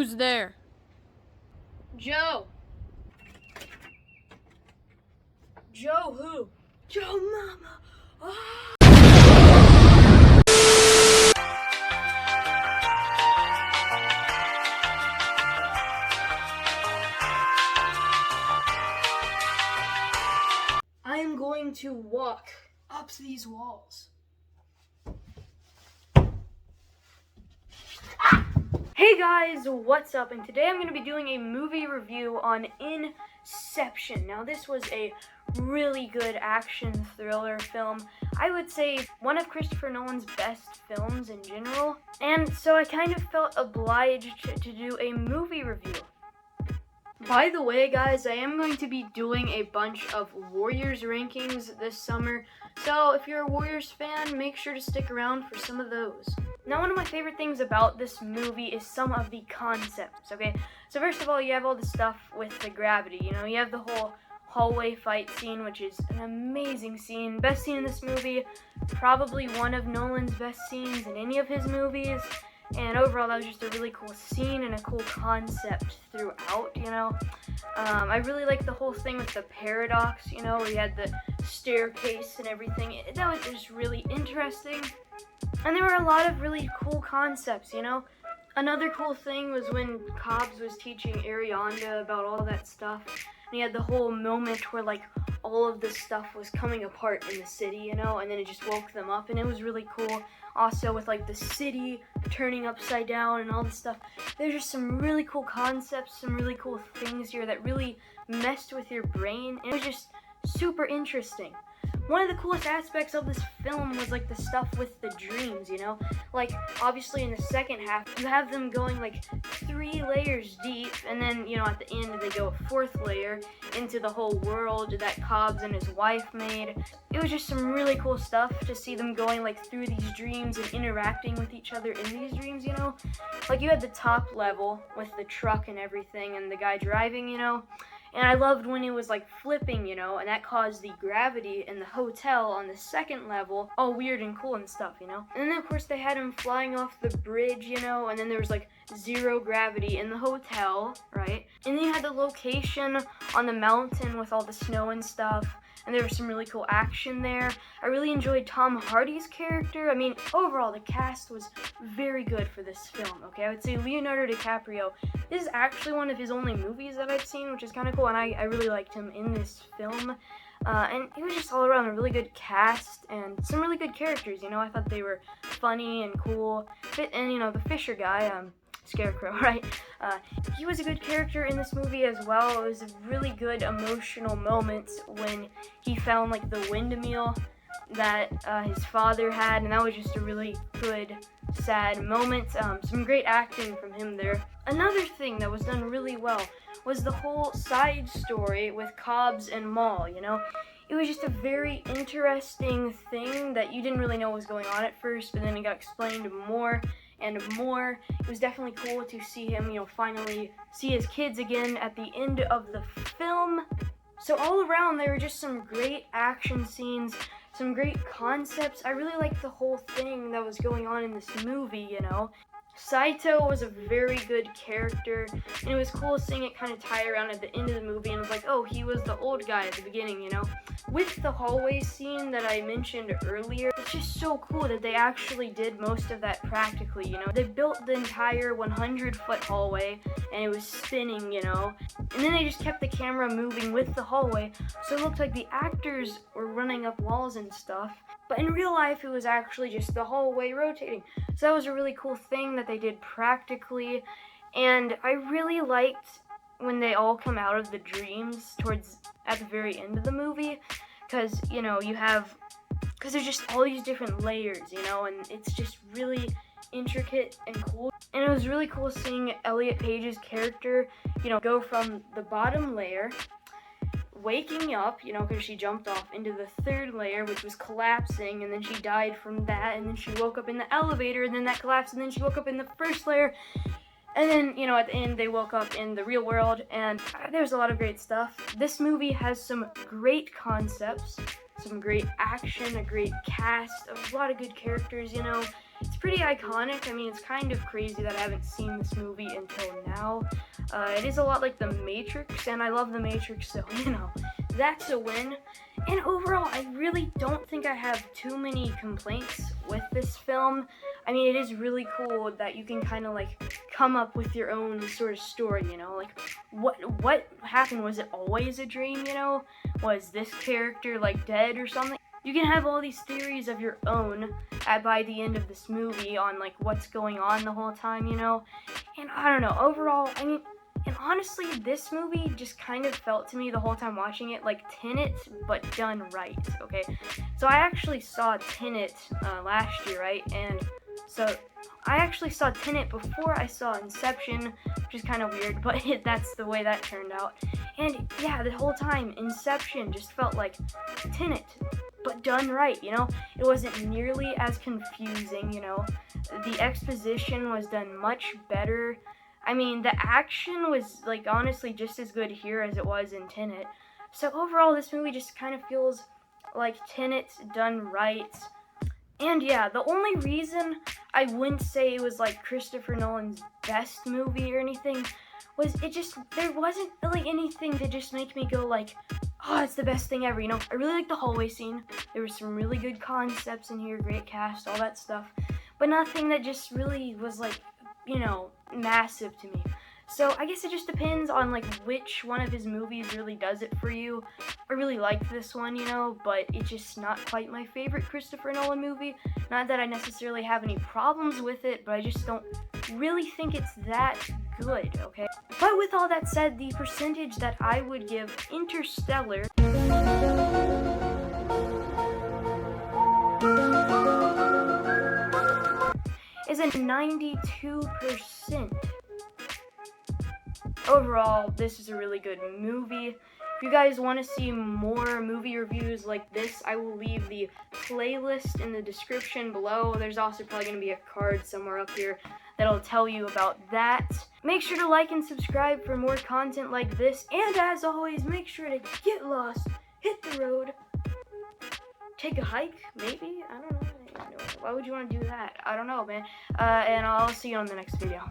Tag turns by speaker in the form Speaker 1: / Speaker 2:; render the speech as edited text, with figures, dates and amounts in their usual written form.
Speaker 1: Who's there?
Speaker 2: Joe. Joe who? Joe Mama. Ah! I am going to walk up these walls. Hey guys, what's up? And today I'm going to be doing a movie review on Inception. Now this was a really good action thriller film. I would say one of Christopher Nolan's best films in general. And so I kind of felt obliged to do a movie review. By the way, guys, I am going to be doing a bunch of Warriors rankings this summer, so if you're a Warriors fan, make sure to stick around for some of those. Now, one of my favorite things about this movie is some of the concepts, okay? So first of all, you have all the stuff with the gravity, you have the whole hallway fight scene, which is an amazing scene. Best scene in this movie, probably one of Nolan's best scenes in any of his movies. And overall, that was just a really cool scene and a cool concept throughout, I really liked the whole thing with the paradox, where you had the staircase and everything. That was just really interesting. And there were a lot of really cool concepts, Another cool thing was when Cobbs was teaching Arianda about all that stuff. And he had the whole moment where, all of this stuff was coming apart in the city, and then it just woke them up, and it was really cool. Also with, the city turning upside down and all this stuff. There's just some really cool concepts, some really cool things here that really messed with your brain, and it was just super interesting. One of the coolest aspects of this film was, the stuff with the dreams, obviously in the second half, you have them going, 3 layers deep, and then, at the end, they go a 4th layer into the whole world that Cobbs and his wife made. It was just some really cool stuff to see them going, through these dreams and interacting with each other in these dreams, you had the top level with the truck and everything, and the guy driving, And I loved when it was flipping, and that caused the gravity in the hotel on the second level all weird and cool and stuff, And then of course they had him flying off the bridge, and then there was 0 gravity in the hotel, right? And then you had the location on the mountain with all the snow and stuff. And there was some really cool action there. I really enjoyed Tom Hardy's character. I mean, overall, the cast was very good for this film, okay? I would say Leonardo DiCaprio, this is actually one of his only movies that I've seen, which is kind of cool, and I really liked him in this film. And it was just all around a really good cast and some really good characters, I thought they were funny and cool. And, the Fisher guy, Scarecrow, right? He was a good character in this movie as well. It was a really good emotional moment when he found the windmill that his father had, and that was just a really good, sad moment. Some great acting from him there. Another thing that was done really well was the whole side story with Cobbs and Maul, It was just a very interesting thing that you didn't really know what was going on at first, but then it got explained more and more. It was definitely cool to see him, finally see his kids again at the end of the film. So all around, there were just some great action scenes, some great concepts. I really liked the whole thing that was going on in this movie, Saito was a very good character, and it was cool seeing it kind of tie around at the end of the movie, and it was oh, he was the old guy at the beginning, With the hallway scene that I mentioned earlier, it's just so cool that they actually did most of that practically, They built the entire 100-foot hallway, and it was spinning, And then they just kept the camera moving with the hallway, so it looked like the actors were running up walls and stuff. But in real life, it was actually just the hallway rotating. So that was a really cool thing that they did practically. And I really liked when they all come out of the dreams at the very end of the movie. Because, because there's just all these different layers, and it's just really intricate and cool. And it was really cool seeing Elliot Page's character, go from the bottom layer, waking up, because she jumped off into the 3rd layer, which was collapsing, and then she died from that, and then she woke up in the elevator, and then that collapsed, and then she woke up in the 1st layer, and then, at the end, they woke up in the real world, and there's a lot of great stuff. This movie has some great concepts, some great action, a great cast, a lot of good characters, it's pretty iconic. I mean, it's kind of crazy that I haven't seen this movie until now. It is a lot like The Matrix, and I love The Matrix, so, that's a win. And overall, I really don't think I have too many complaints with this film. I mean, it is really cool that you can kind of, come up with your own sort of story, Like, what happened? Was it always a dream, Was this character, dead or something? You can have all these theories of your own by the end of this movie on, what's going on the whole time, And I don't know, overall, I mean, and honestly, this movie just kind of felt to me the whole time watching it like Tenet, but done right, okay? So I actually saw Tenet last year, right? And so I actually saw Tenet before I saw Inception, which is kind of weird, but that's the way that turned out. And yeah, the whole time, Inception just felt like Tenet, but done right, It wasn't nearly as confusing, The exposition was done much better. I mean, the action was, honestly just as good here as it was in Tenet. So overall, this movie just kind of feels like Tenet done right. And yeah, the only reason I wouldn't say it was, Christopher Nolan's best movie or anything was there wasn't really anything to just make me go, oh, it's the best thing ever, I really like the hallway scene. There were some really good concepts in here, great cast, all that stuff. But nothing that just really was, massive to me. So I guess it just depends on which one of his movies really does it for you. I really like this one, but it's just not quite my favorite Christopher Nolan movie. Not that I necessarily have any problems with it, but I just don't really think it's that good, okay? But with all that said, the percentage that I would give Interstellar is a 92%. Overall, this is a really good movie. If you guys want to see more movie reviews like this, I will leave the playlist in the description below. There's also probably going to be a card somewhere up here that'll tell you about that. Make sure to like and subscribe for more content like this. And as always, make sure to get lost, hit the road, take a hike, maybe? I don't know. Why would you want to do that? I don't know, man. And I'll see you on the next video.